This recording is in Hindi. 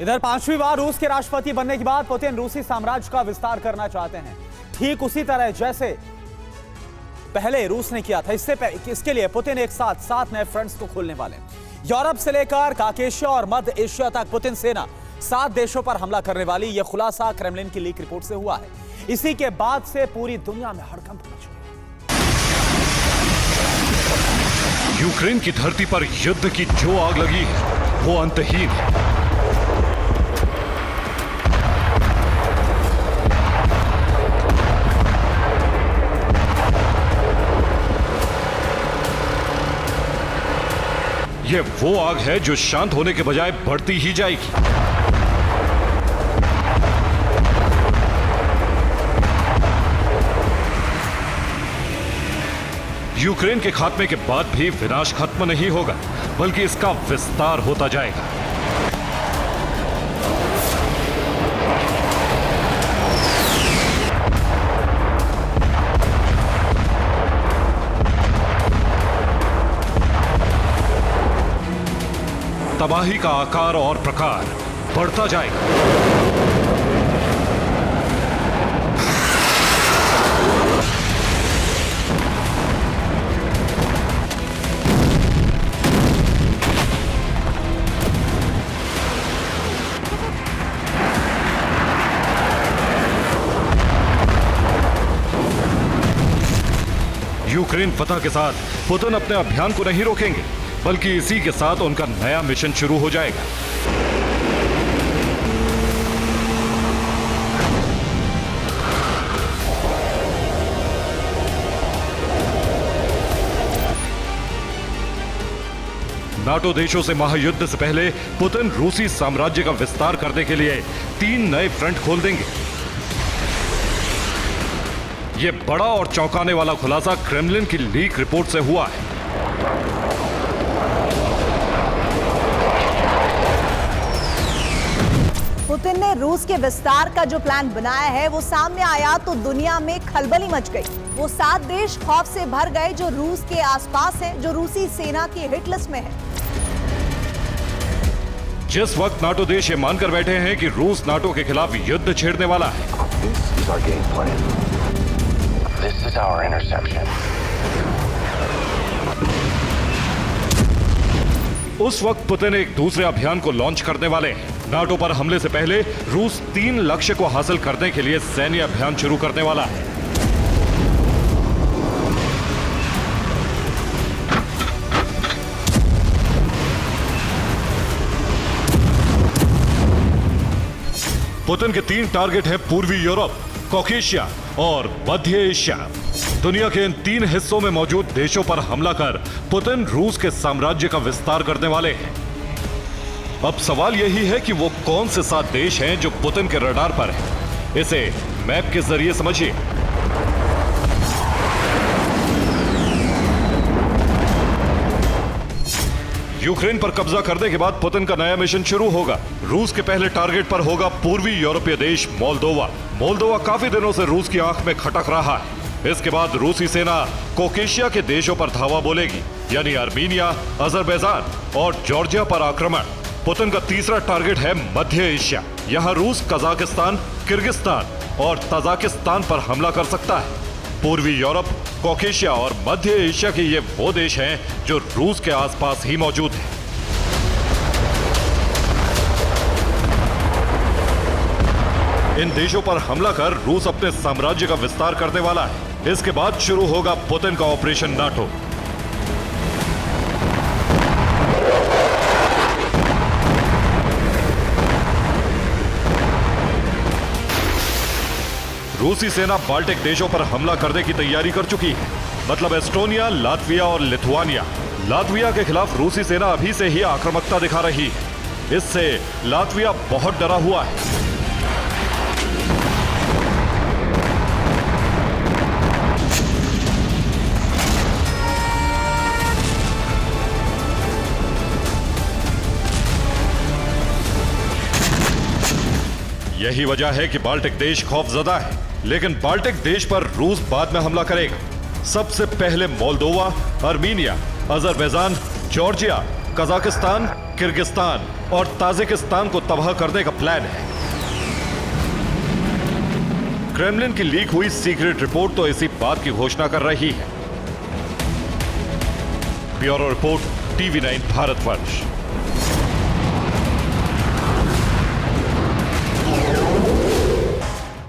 इधर पांचवी बार रूस के राष्ट्रपति बनने के बाद पुतिन रूसी साम्राज्य का विस्तार करना चाहते हैं, ठीक उसी तरह जैसे पहले रूस ने किया था। इसके लिए पुतिन एक साथ 7 नए फ्रंट्स को खोलने वाले हैं। यूरोप से लेकर काकेशिया और मध्य एशिया तक पुतिन सेना 7 देशों पर हमला करने वाली। यह खुलासा क्रेमलिन की लीक रिपोर्ट से हुआ है। इसी के बाद से पूरी दुनिया में हड़कंप मच गई। यूक्रेन की धरती पर युद्ध की जो आग लगी है वो अंतहीन है। ये वो आग है जो शांत होने के बजाय बढ़ती ही जाएगी। यूक्रेन के खात्मे के बाद भी विनाश खत्म नहीं होगा, बल्कि इसका विस्तार होता जाएगा। तबाही का आकार और प्रकार बढ़ता जाएगा। यूक्रेन फतह के साथ पुतिन अपने अभियान को नहीं रोकेंगे, बल्कि इसी के साथ उनका नया मिशन शुरू हो जाएगा। नाटो देशों से महायुद्ध से पहले पुतिन रूसी साम्राज्य का विस्तार करने के लिए 3 नए फ्रंट खोल देंगे। यह बड़ा और चौंकाने वाला खुलासा क्रेमलिन की लीक रिपोर्ट से हुआ है। पुतिन ने रूस के विस्तार का जो प्लान बनाया है वो सामने आया तो दुनिया में खलबली मच गई। वो 7 देश खौफ से भर गए जो रूस के आसपास हैं, जो रूसी सेना की हिट लिस्ट में है। जिस वक्त नाटो देश ये मानकर बैठे हैं कि रूस नाटो के खिलाफ युद्ध छेड़ने वाला है, उस वक्त पुतिन एक दूसरे अभियान को लॉन्च करने वाले हैं। नाटो पर हमले से पहले रूस 3 लक्ष्य को हासिल करने के लिए सैन्य अभियान शुरू करने वाला है। पुतिन के 3 टारगेट हैं पूर्वी यूरोप, कॉकेशिया और मध्य एशिया। दुनिया के इन 3 हिस्सों में मौजूद देशों पर हमला कर पुतिन रूस के साम्राज्य का विस्तार करने वाले हैं। अब सवाल यही है कि वो कौन से 7 देश हैं जो पुतिन के रडार पर हैं। इसे मैप के जरिए समझिए। यूक्रेन पर कब्जा करने के बाद पुतिन का नया मिशन शुरू होगा। रूस के पहले टारगेट पर होगा पूर्वी यूरोपीय देश मोल्दोवा। मोल्दोवा काफी दिनों से रूस की आंख में खटक रहा है। इसके बाद रूसी सेना कॉकेशिया के देशों पर धावा बोलेगी, यानी आर्मीनिया, अजरबैजान और जॉर्जिया पर आक्रमण। पुतिन का तीसरा टारगेट है मध्य एशिया। यहां रूस कजाकिस्तान, किर्गिस्तान और तजाकिस्तान पर हमला कर सकता है। पूर्वी यूरोप, कॉकेशिया और मध्य एशिया के ये वो देश हैं जो रूस के आसपास ही मौजूद हैं। इन देशों पर हमला कर रूस अपने साम्राज्य का विस्तार करने वाला है। इसके बाद शुरू होगा पुतिन का ऑपरेशन नाटो। रूसी सेना बाल्टिक देशों पर हमला करने की तैयारी कर चुकी है, मतलब एस्टोनिया, लातविया और लिथुआनिया। लातविया के खिलाफ रूसी सेना अभी से ही आक्रामकता दिखा रही है। इससे लातविया बहुत डरा हुआ है। यही वजह है कि बाल्टिक देश खौफजदा है, लेकिन बाल्टिक देश पर रूस बाद में हमला करेगा। सबसे पहले Moldova, Armenia, Azerbaijan, Georgia Kazakhstan, Kyrgyzstan और ताजिकिस्तान को तबाह करने का प्लान है। क्रेमलिन की लीक हुई सीक्रेट रिपोर्ट तो इसी बात की घोषणा कर रही है। Bureau report, TV9 Bharatvarsh.